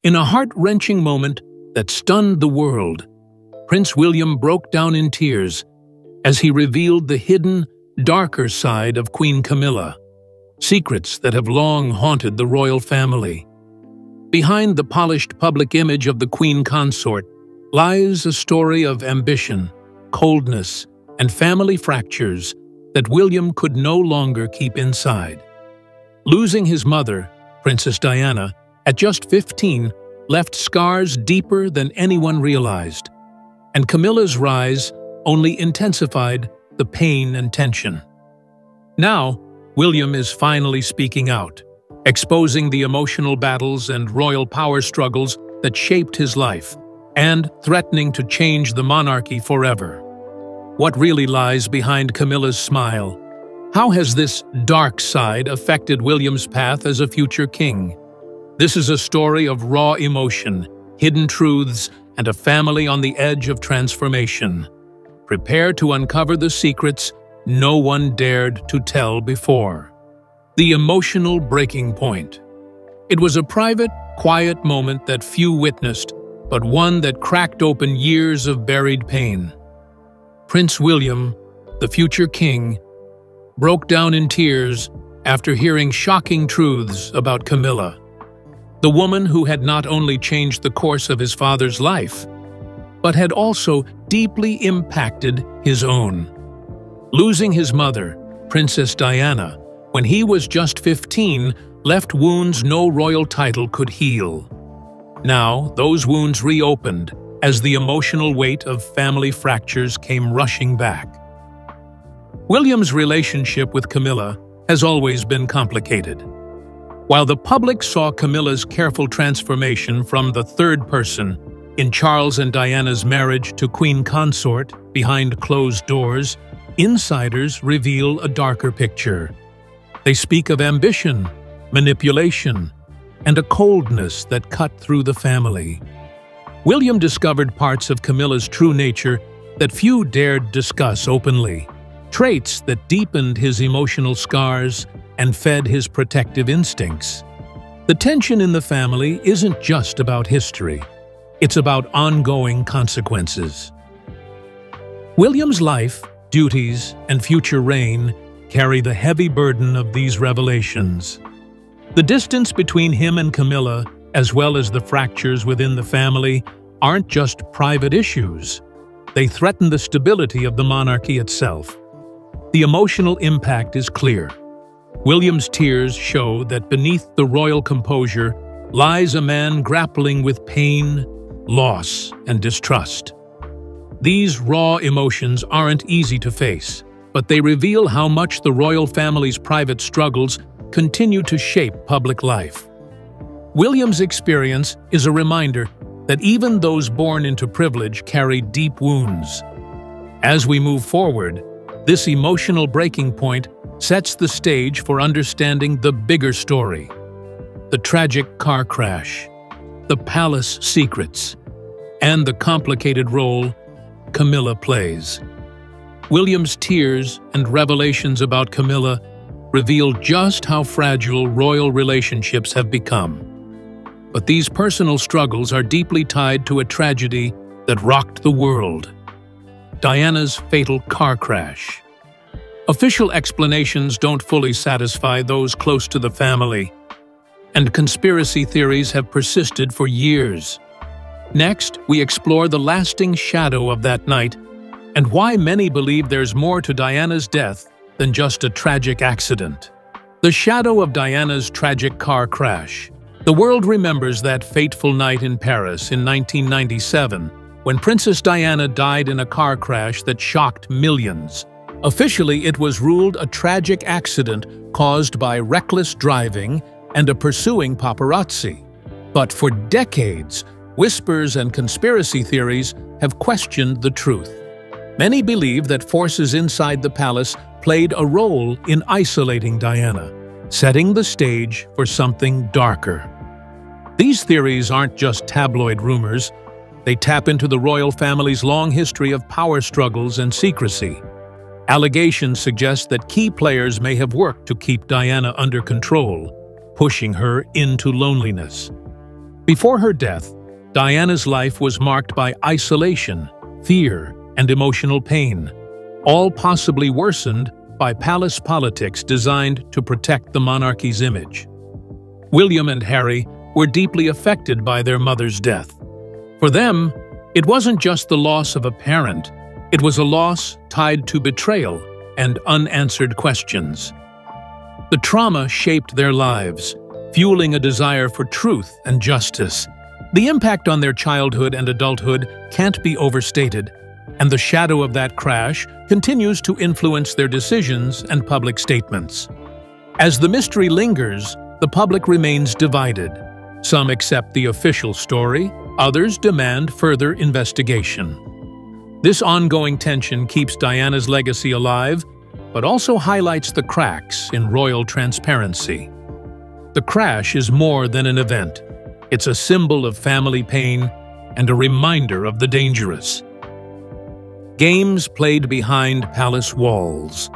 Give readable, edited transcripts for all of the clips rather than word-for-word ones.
In a heart-wrenching moment that stunned the world, Prince William broke down in tears as he revealed the hidden, darker side of Queen Camilla, secrets that have long haunted the royal family. Behind the polished public image of the Queen consort lies a story of ambition, coldness, and family fractures that William could no longer keep inside. Losing his mother, Princess Diana, at just 15, left scars deeper than anyone realized, and Camilla's rise only intensified the pain and tension. Now, William is finally speaking out, exposing the emotional battles and royal power struggles that shaped his life, and threatening to change the monarchy forever. What really lies behind Camilla's smile? How has this dark side affected William's path as a future king? This is a story of raw emotion, hidden truths, and a family on the edge of transformation. Prepare to uncover the secrets no one dared to tell before. The emotional breaking point. It was a private, quiet moment that few witnessed, but one that cracked open years of buried pain. Prince William, the future king, broke down in tears after hearing shocking truths about Camilla, the woman who had not only changed the course of his father's life, but had also deeply impacted his own. Losing his mother, Princess Diana, when he was just 15, left wounds no royal title could heal. Now, those wounds reopened as the emotional weight of family fractures came rushing back. William's relationship with Camilla has always been complicated. While the public saw Camilla's careful transformation from the third person in Charles and Diana's marriage to Queen Consort behind closed doors, insiders reveal a darker picture. They speak of ambition, manipulation, and a coldness that cut through the family. William discovered parts of Camilla's true nature that few dared discuss openly, traits that deepened his emotional scars and fed his protective instincts. The tension in the family isn't just about history. It's about ongoing consequences. William's life, duties, and future reign carry the heavy burden of these revelations. The distance between him and Camilla, as well as the fractures within the family, aren't just private issues. They threaten the stability of the monarchy itself. The emotional impact is clear. William's tears show that beneath the royal composure lies a man grappling with pain, loss, and distrust. These raw emotions aren't easy to face, but they reveal how much the royal family's private struggles continue to shape public life. William's experience is a reminder that even those born into privilege carry deep wounds. As we move forward, this emotional breaking point sets the stage for understanding the bigger story: the tragic car crash, the palace secrets, and the complicated role Camilla plays. William's tears and revelations about Camilla reveal just how fragile royal relationships have become. But these personal struggles are deeply tied to a tragedy that rocked the world: Diana's fatal car crash. Official explanations don't fully satisfy those close to the family, and conspiracy theories have persisted for years. Next, we explore the lasting shadow of that night and why many believe there's more to Diana's death than just a tragic accident. The shadow of Diana's tragic car crash. The world remembers that fateful night in Paris in 1997, when Princess Diana died in a car crash that shocked millions. Officially, it was ruled a tragic accident caused by reckless driving and a pursuing paparazzi. But for decades, whispers and conspiracy theories have questioned the truth. Many believe that forces inside the palace played a role in isolating Diana, setting the stage for something darker. These theories aren't just tabloid rumors. They tap into the royal family's long history of power struggles and secrecy. Allegations suggest that key players may have worked to keep Diana under control, pushing her into loneliness. Before her death, Diana's life was marked by isolation, fear, and emotional pain, all possibly worsened by palace politics designed to protect the monarchy's image. William and Harry were deeply affected by their mother's death. For them, it wasn't just the loss of a parent, it was a loss tied to betrayal and unanswered questions. The trauma shaped their lives, fueling a desire for truth and justice. The impact on their childhood and adulthood can't be overstated, and the shadow of that crash continues to influence their decisions and public statements. As the mystery lingers, the public remains divided. Some accept the official story, others demand further investigation. This ongoing tension keeps Diana's legacy alive, but also highlights the cracks in royal transparency. The crash is more than an event. It's a symbol of family pain and a reminder of the dangerous. Games played behind palace walls.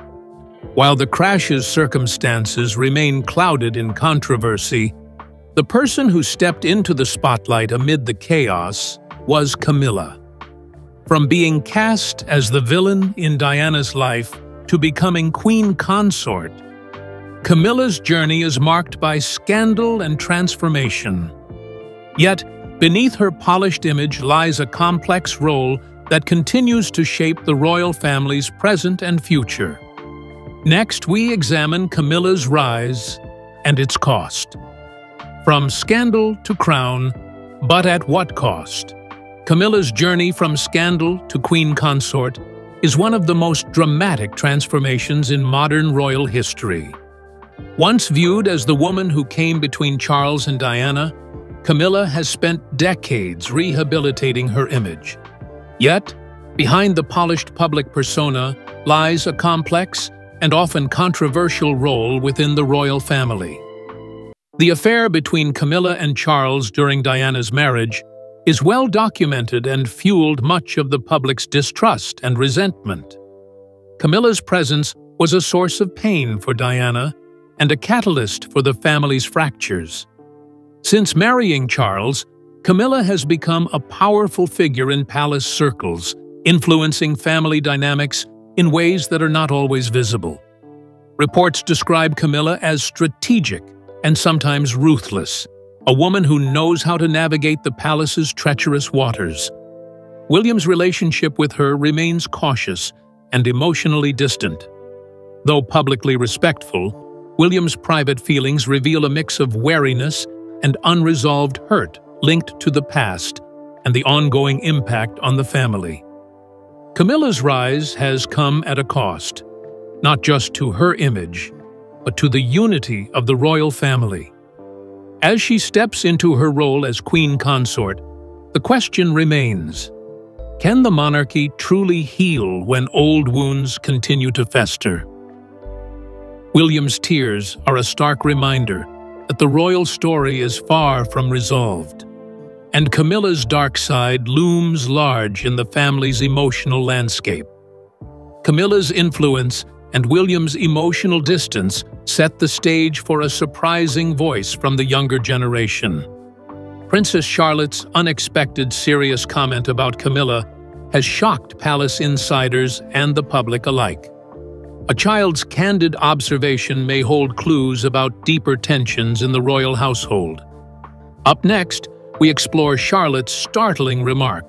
While the crash's circumstances remain clouded in controversy, the person who stepped into the spotlight amid the chaos was Camilla. From being cast as the villain in Diana's life to becoming queen consort, Camilla's journey is marked by scandal and transformation. Yet, beneath her polished image lies a complex role that continues to shape the royal family's present and future. Next, we examine Camilla's rise and its cost. From scandal to crown, but at what cost? Camilla's journey from scandal to queen consort is one of the most dramatic transformations in modern royal history. Once viewed as the woman who came between Charles and Diana, Camilla has spent decades rehabilitating her image. Yet, behind the polished public persona lies a complex and often controversial role within the royal family. The affair between Camilla and Charles during Diana's marriage is well documented and fueled much of the public's distrust and resentment. Camilla's presence was a source of pain for Diana and a catalyst for the family's fractures. Since marrying Charles, Camilla has become a powerful figure in palace circles, influencing family dynamics in ways that are not always visible. Reports describe Camilla as strategic and sometimes ruthless, a woman who knows how to navigate the palace's treacherous waters. William's relationship with her remains cautious and emotionally distant. Though publicly respectful, William's private feelings reveal a mix of wariness and unresolved hurt linked to the past and the ongoing impact on the family. Camilla's rise has come at a cost, not just to her image, but to the unity of the royal family. As she steps into her role as queen consort, the question remains: can the monarchy truly heal when old wounds continue to fester? William's tears are a stark reminder that the royal story is far from resolved, and Camilla's dark side looms large in the family's emotional landscape. Camilla's influence and William's emotional distance set the stage for a surprising voice from the younger generation. Princess Charlotte's unexpected serious comment about Camilla has shocked palace insiders and the public alike. A child's candid observation may hold clues about deeper tensions in the royal household. Up next, we explore Charlotte's startling remark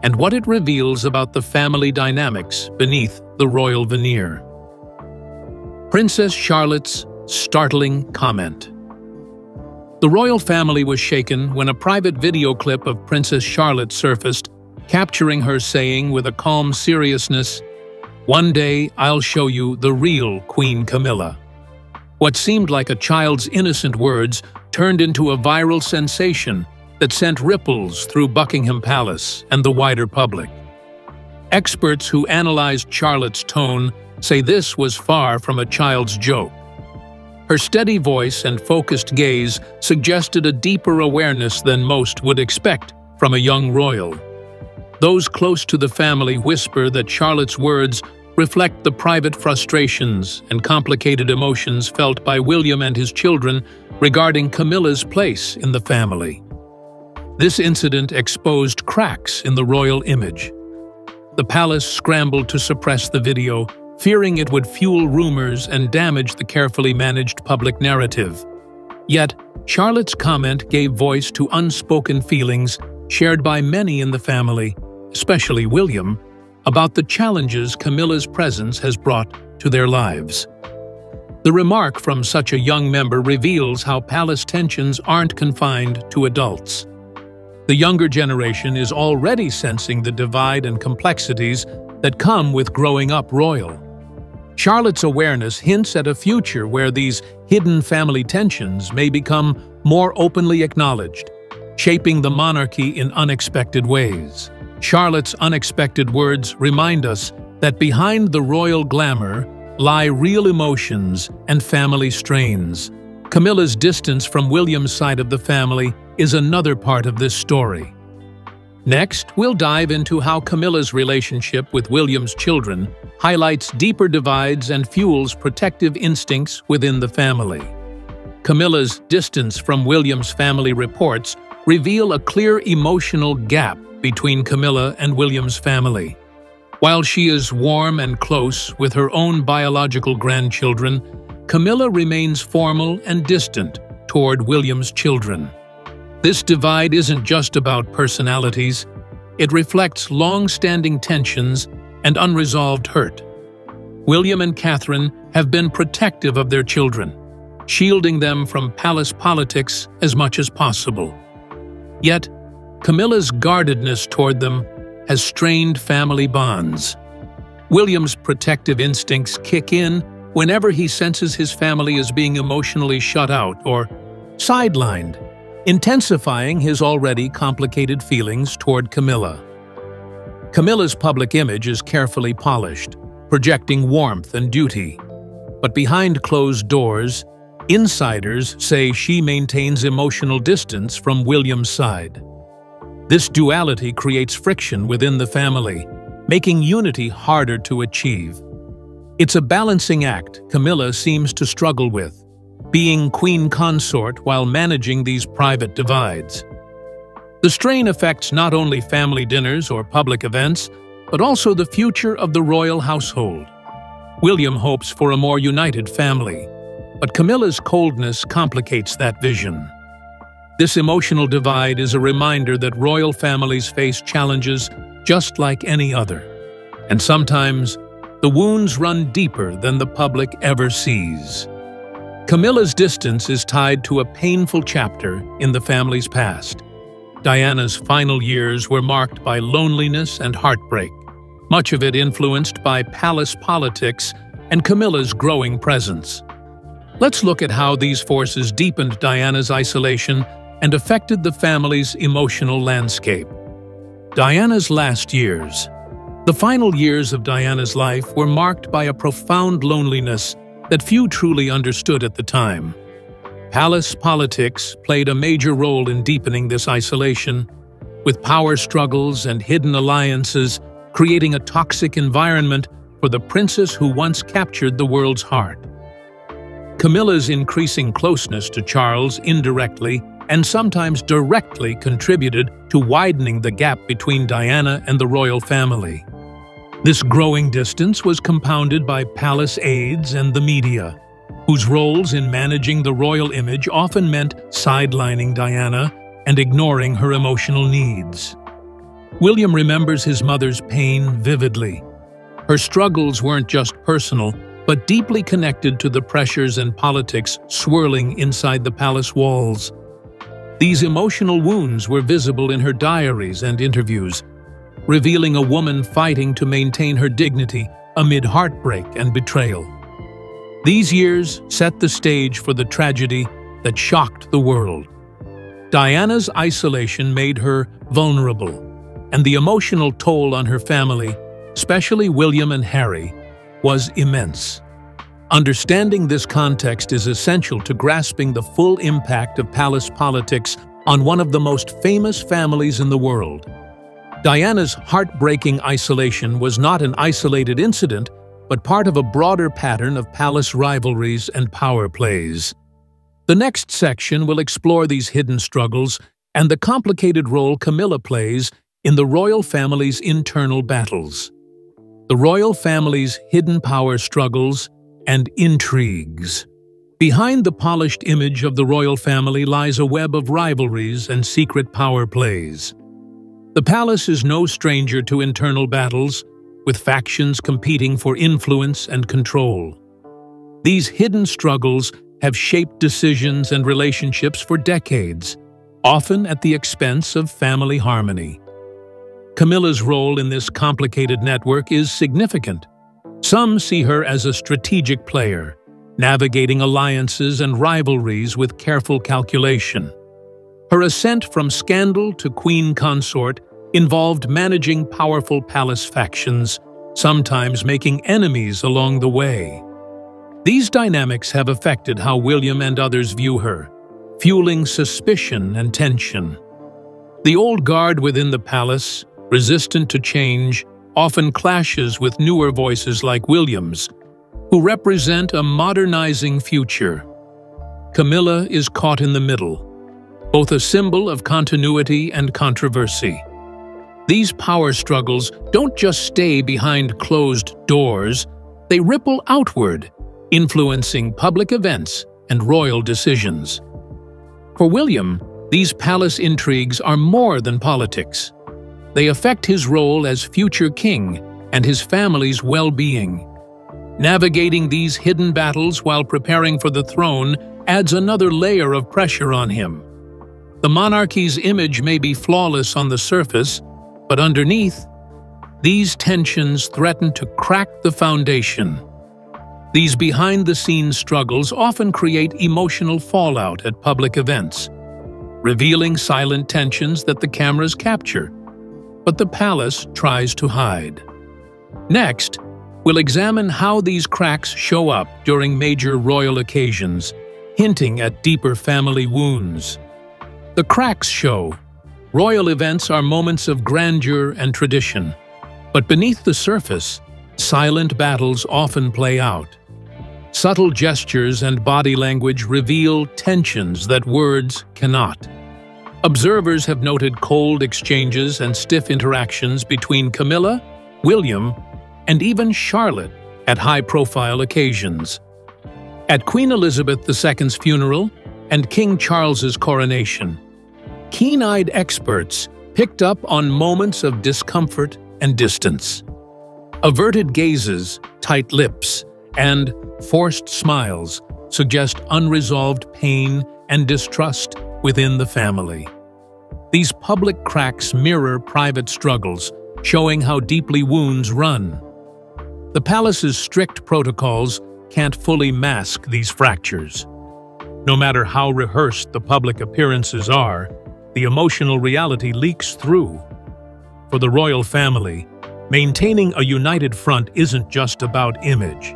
and what it reveals about the family dynamics beneath the royal veneer. Princess Charlotte's startling comment. The royal family was shaken when a private video clip of Princess Charlotte surfaced, capturing her saying with a calm seriousness, "One day I'll show you the real Queen Camilla." What seemed like a child's innocent words turned into a viral sensation that sent ripples through Buckingham Palace and the wider public. Experts who analyzed Charlotte's tone say this was far from a child's joke. Her steady voice and focused gaze suggested a deeper awareness than most would expect from a young royal. Those close to the family whisper that Charlotte's words reflect the private frustrations and complicated emotions felt by William and his children regarding Camilla's place in the family. This incident exposed cracks in the royal image. The palace scrambled to suppress the video, fearing it would fuel rumors and damage the carefully managed public narrative. Yet, Charlotte's comment gave voice to unspoken feelings shared by many in the family, especially William, about the challenges Camilla's presence has brought to their lives. The remark from such a young member reveals how palace tensions aren't confined to adults. The younger generation is already sensing the divide and complexities that come with growing up royal. Charlotte's awareness hints at a future where these hidden family tensions may become more openly acknowledged, shaping the monarchy in unexpected ways. Charlotte's unexpected words remind us that behind the royal glamour lie real emotions and family strains. Camilla's distance from William's side of the family is another part of this story. Next, we'll dive into how Camilla's relationship with William's children highlights deeper divides and fuels protective instincts within the family. Camilla's distance from William's family reports reveal a clear emotional gap between Camilla and William's family. While she is warm and close with her own biological grandchildren, Camilla remains formal and distant toward William's children. This divide isn't just about personalities, it reflects long-standing tensions and unresolved hurt. William and Catherine have been protective of their children, shielding them from palace politics as much as possible. Yet, Camilla's guardedness toward them has strained family bonds. William's protective instincts kick in whenever he senses his family is being emotionally shut out or sidelined, intensifying his already complicated feelings toward Camilla. Camilla's public image is carefully polished, projecting warmth and duty. But behind closed doors, insiders say she maintains emotional distance from William's side. This duality creates friction within the family, making unity harder to achieve. It's a balancing act Camilla seems to struggle with, being queen consort while managing these private divides. The strain affects not only family dinners or public events, but also the future of the royal household. William hopes for a more united family, but Camilla's coldness complicates that vision. This emotional divide is a reminder that royal families face challenges just like any other, and sometimes the wounds run deeper than the public ever sees. Camilla's distance is tied to a painful chapter in the family's past. Diana's final years were marked by loneliness and heartbreak, much of it influenced by palace politics and Camilla's growing presence. Let's look at how these forces deepened Diana's isolation and affected the family's emotional landscape. Diana's last years. The final years of Diana's life were marked by a profound loneliness that few truly understood at the time. Palace politics played a major role in deepening this isolation, with power struggles and hidden alliances creating a toxic environment for the princess who once captured the world's heart. Camilla's increasing closeness to Charles indirectly and sometimes directly contributed to widening the gap between Diana and the royal family. This growing distance was compounded by palace aides and the media, whose roles in managing the royal image often meant sidelining Diana and ignoring her emotional needs. William remembers his mother's pain vividly. Her struggles weren't just personal, but deeply connected to the pressures and politics swirling inside the palace walls. These emotional wounds were visible in her diaries and interviews, revealing a woman fighting to maintain her dignity amid heartbreak and betrayal. These years set the stage for the tragedy that shocked the world. Diana's isolation made her vulnerable, and the emotional toll on her family, especially William and Harry, was immense. Understanding this context is essential to grasping the full impact of palace politics on one of the most famous families in the world. Diana's heartbreaking isolation was not an isolated incident, but part of a broader pattern of palace rivalries and power plays. The next section will explore these hidden struggles and the complicated role Camilla plays in the royal family's internal battles. The royal family's hidden power struggles and intrigues. Behind the polished image of the royal family lies a web of rivalries and secret power plays. The palace is no stranger to internal battles, with factions competing for influence and control. These hidden struggles have shaped decisions and relationships for decades, often at the expense of family harmony. Camilla's role in this complicated network is significant. Some see her as a strategic player, navigating alliances and rivalries with careful calculation. Her ascent from scandal to queen consort involved managing powerful palace factions, sometimes making enemies along the way. These dynamics have affected how William and others view her, fueling suspicion and tension. The old guard within the palace, resistant to change, often clashes with newer voices like William's, who represent a modernizing future. Camilla is caught in the middle, both a symbol of continuity and controversy. These power struggles don't just stay behind closed doors, they ripple outward, influencing public events and royal decisions. For William, these palace intrigues are more than politics. They affect his role as future king and his family's well-being. Navigating these hidden battles while preparing for the throne adds another layer of pressure on him. The monarchy's image may be flawless on the surface, but underneath, these tensions threaten to crack the foundation. These behind-the-scenes struggles often create emotional fallout at public events, revealing silent tensions that the cameras capture, but the palace tries to hide. Next, we'll examine how these cracks show up during major royal occasions, hinting at deeper family wounds. The cracks show royal events are moments of grandeur and tradition, but beneath the surface, silent battles often play out. Subtle gestures and body language reveal tensions that words cannot. Observers have noted cold exchanges and stiff interactions between Camilla, William, and even Charlotte at high-profile occasions. At Queen Elizabeth II's funeral and King Charles's coronation, keen-eyed experts picked up on moments of discomfort and distance. Averted gazes, tight lips, and forced smiles suggest unresolved pain and distrust within the family. These public cracks mirror private struggles, showing how deeply wounds run. The palace's strict protocols can't fully mask these fractures. No matter how rehearsed the public appearances are, the emotional reality leaks through. For the royal family, maintaining a united front isn't just about image.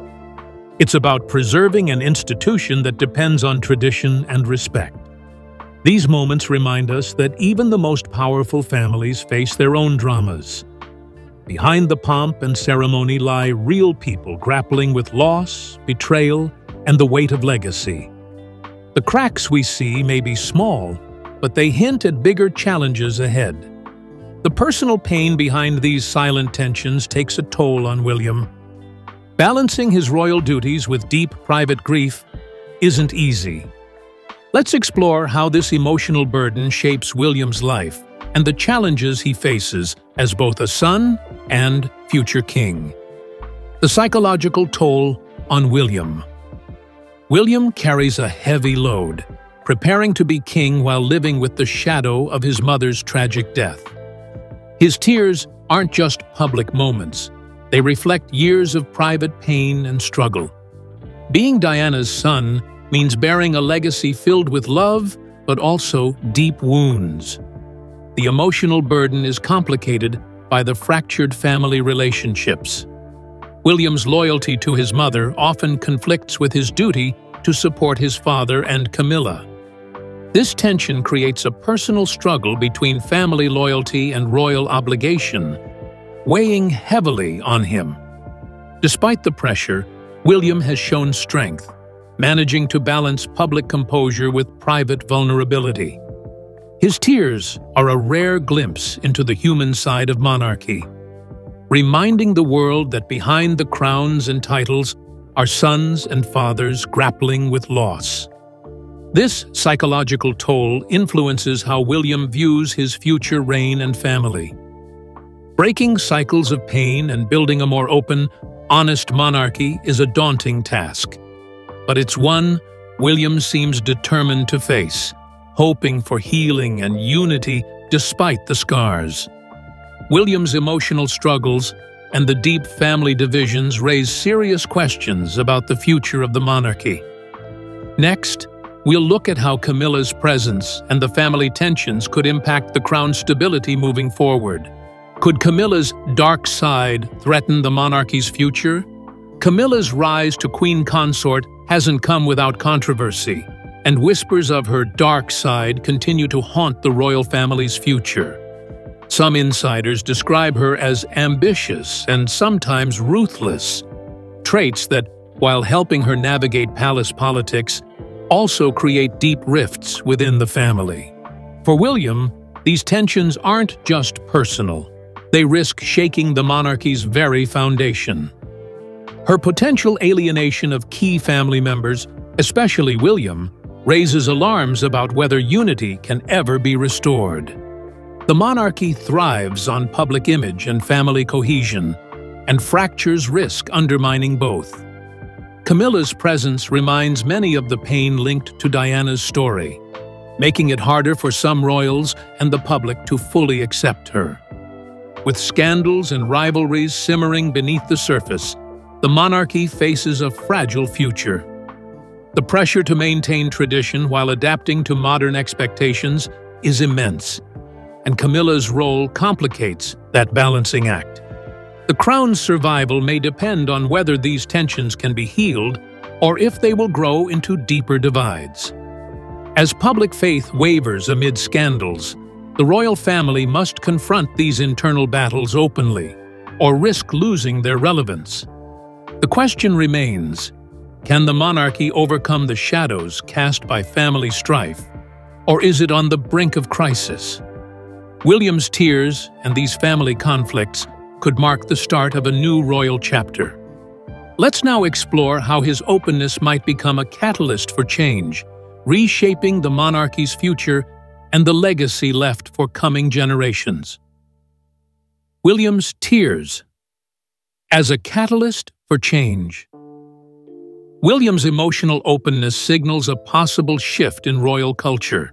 It's about preserving an institution that depends on tradition and respect. These moments remind us that even the most powerful families face their own dramas. Behind the pomp and ceremony lie real people grappling with loss, betrayal, and the weight of legacy. The cracks we see may be small, but they hint at bigger challenges ahead. The personal pain behind these silent tensions takes a toll on William. Balancing his royal duties with deep private grief isn't easy. Let's explore how this emotional burden shapes William's life and the challenges he faces as both a son and future king. The psychological toll on William. William carries a heavy load, preparing to be king while living with the shadow of his mother's tragic death. His tears aren't just public moments. They reflect years of private pain and struggle. Being Diana's son means bearing a legacy filled with love, but also deep wounds. The emotional burden is complicated by the fractured family relationships. William's loyalty to his mother often conflicts with his duty to support his father and Camilla. This tension creates a personal struggle between family loyalty and royal obligation, weighing heavily on him. Despite the pressure, William has shown strength, managing to balance public composure with private vulnerability. His tears are a rare glimpse into the human side of monarchy, reminding the world that behind the crowns and titles are sons and fathers grappling with loss. This psychological toll influences how William views his future reign and family. Breaking cycles of pain and building a more open, honest monarchy is a daunting task. But it's one William seems determined to face, hoping for healing and unity despite the scars. William's emotional struggles and the deep family divisions raise serious questions about the future of the monarchy. Next, we'll look at how Camilla's presence and the family tensions could impact the crown's stability moving forward. Could Camilla's dark side threaten the monarchy's future? Camilla's rise to queen consort hasn't come without controversy, and whispers of her dark side continue to haunt the royal family's future. Some insiders describe her as ambitious and sometimes ruthless, traits that, while helping her navigate palace politics, also create deep rifts within the family. For William, these tensions aren't just personal. They risk shaking the monarchy's very foundation. Her potential alienation of key family members, especially William, raises alarms about whether unity can ever be restored. The monarchy thrives on public image and family cohesion, and fractures risk undermining both. Camilla's presence reminds many of the pain linked to Diana's story, making it harder for some royals and the public to fully accept her. With scandals and rivalries simmering beneath the surface, the monarchy faces a fragile future. The pressure to maintain tradition while adapting to modern expectations is immense, and Camilla's role complicates that balancing act. The crown's survival may depend on whether these tensions can be healed or if they will grow into deeper divides. As public faith wavers amid scandals, the royal family must confront these internal battles openly, or risk losing their relevance. The question remains, can the monarchy overcome the shadows cast by family strife, or is it on the brink of crisis? William's tears and these family conflicts could mark the start of a new royal chapter. Let's now explore how his openness might become a catalyst for change, reshaping the monarchy's future and the legacy left for coming generations. William's tears as a catalyst for change. William's emotional openness signals a possible shift in royal culture.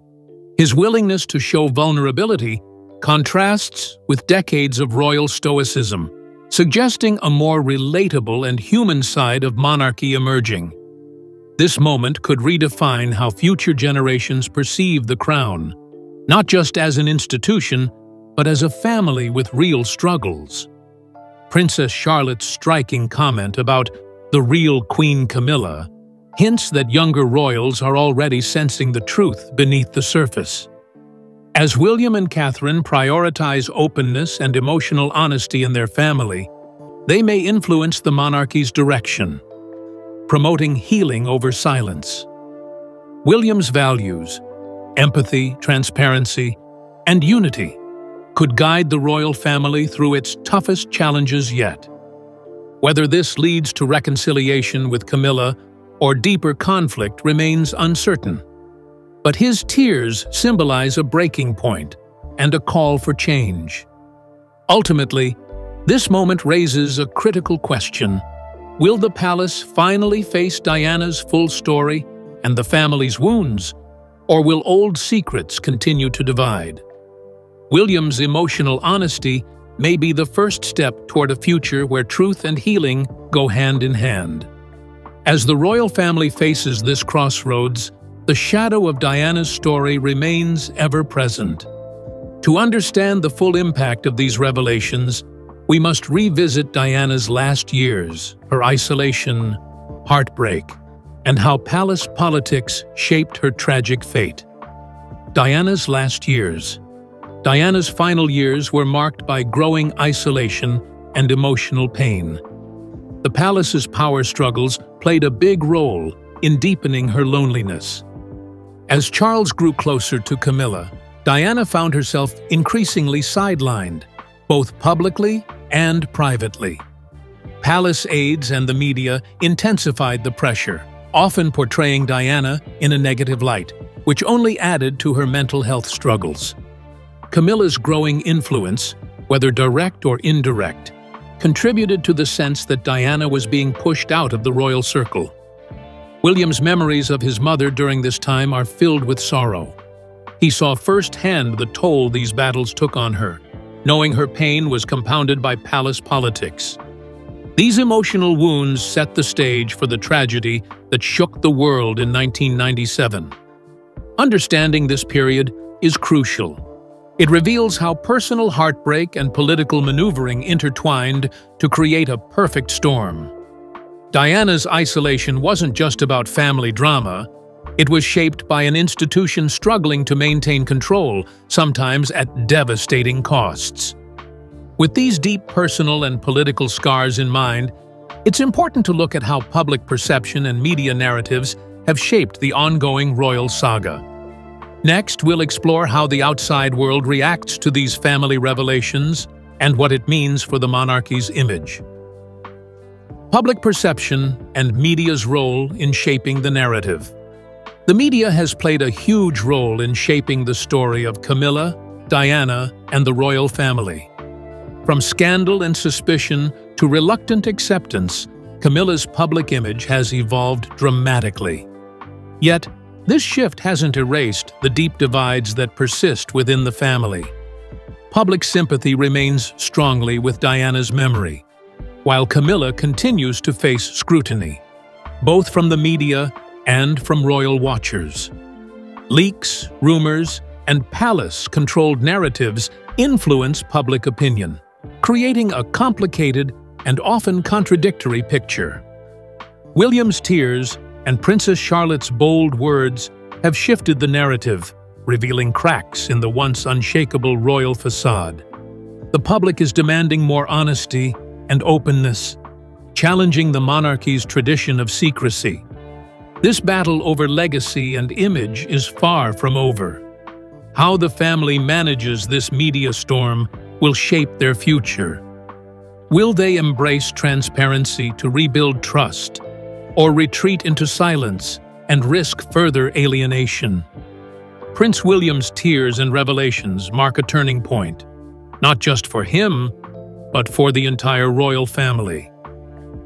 His willingness to show vulnerability contrasts with decades of royal stoicism, suggesting a more relatable and human side of monarchy emerging. This moment could redefine how future generations perceive the crown, not just as an institution, but as a family with real struggles. Princess Charlotte's striking comment about the real Queen Camilla hints that younger royals are already sensing the truth beneath the surface. As William and Catherine prioritize openness and emotional honesty in their family, they may influence the monarchy's direction, promoting healing over silence. William's values, empathy, transparency, and unity, could guide the royal family through its toughest challenges yet. Whether this leads to reconciliation with Camilla or deeper conflict remains uncertain. But his tears symbolize a breaking point and a call for change. Ultimately, this moment raises a critical question. Will the palace finally face Diana's full story and the family's wounds, or will old secrets continue to divide? William's emotional honesty may be the first step toward a future where truth and healing go hand in hand. As the royal family faces this crossroads, the shadow of Diana's story remains ever present. To understand the full impact of these revelations, we must revisit Diana's last years, her isolation, heartbreak, and how palace politics shaped her tragic fate. Diana's last years. Diana's final years were marked by growing isolation and emotional pain. The palace's power struggles played a big role in deepening her loneliness. As Charles grew closer to Camilla, Diana found herself increasingly sidelined, both publicly and privately. Palace aides and the media intensified the pressure, often portraying Diana in a negative light, which only added to her mental health struggles. Camilla's growing influence, whether direct or indirect, contributed to the sense that Diana was being pushed out of the royal circle. William's memories of his mother during this time are filled with sorrow. He saw firsthand the toll these battles took on her, knowing her pain was compounded by palace politics. These emotional wounds set the stage for the tragedy that shook the world in 1997. Understanding this period is crucial. It reveals how personal heartbreak and political maneuvering intertwined to create a perfect storm. Diana's isolation wasn't just about family drama. It was shaped by an institution struggling to maintain control, sometimes at devastating costs. With these deep personal and political scars in mind, it's important to look at how public perception and media narratives have shaped the ongoing royal saga. Next, we'll explore how the outside world reacts to these family revelations and what it means for the monarchy's image. Public perception and media's role in shaping the narrative. The media has played a huge role in shaping the story of Camilla, Diana, and the royal family. From scandal and suspicion to reluctant acceptance, Camilla's public image has evolved dramatically. Yet, this shift hasn't erased the deep divides that persist within the family. Public sympathy remains strongly with Diana's memory, while Camilla continues to face scrutiny, both from the media and from royal watchers. Leaks, rumors, and palace-controlled narratives influence public opinion, creating a complicated and often contradictory picture. William's tears and Princess Charlotte's bold words have shifted the narrative, revealing cracks in the once unshakable royal facade. The public is demanding more honesty and openness, challenging the monarchy's tradition of secrecy. This battle over legacy and image is far from over. How the family manages this media storm will shape their future. Will they embrace transparency to rebuild trust, or retreat into silence and risk further alienation? Prince William's tears and revelations mark a turning point, not just for him, but for the entire royal family.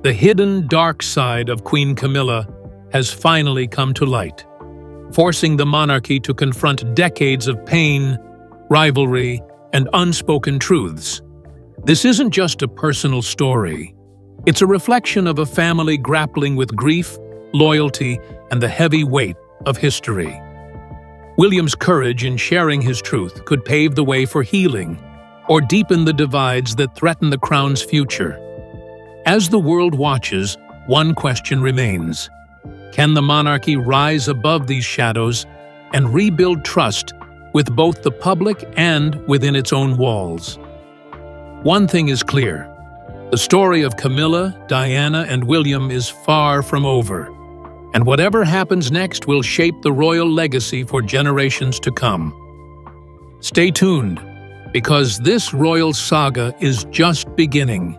The hidden dark side of Queen Camilla has finally come to light, forcing the monarchy to confront decades of pain, rivalry, and unspoken truths. This isn't just a personal story. It's a reflection of a family grappling with grief, loyalty, and the heavy weight of history. William's courage in sharing his truth could pave the way for healing or deepen the divides that threaten the crown's future. As the world watches, one question remains: can the monarchy rise above these shadows and rebuild trust with both the public and within its own walls? One thing is clear: the story of Camilla, Diana, and William is far from over, and whatever happens next will shape the royal legacy for generations to come. Stay tuned, because this royal saga is just beginning.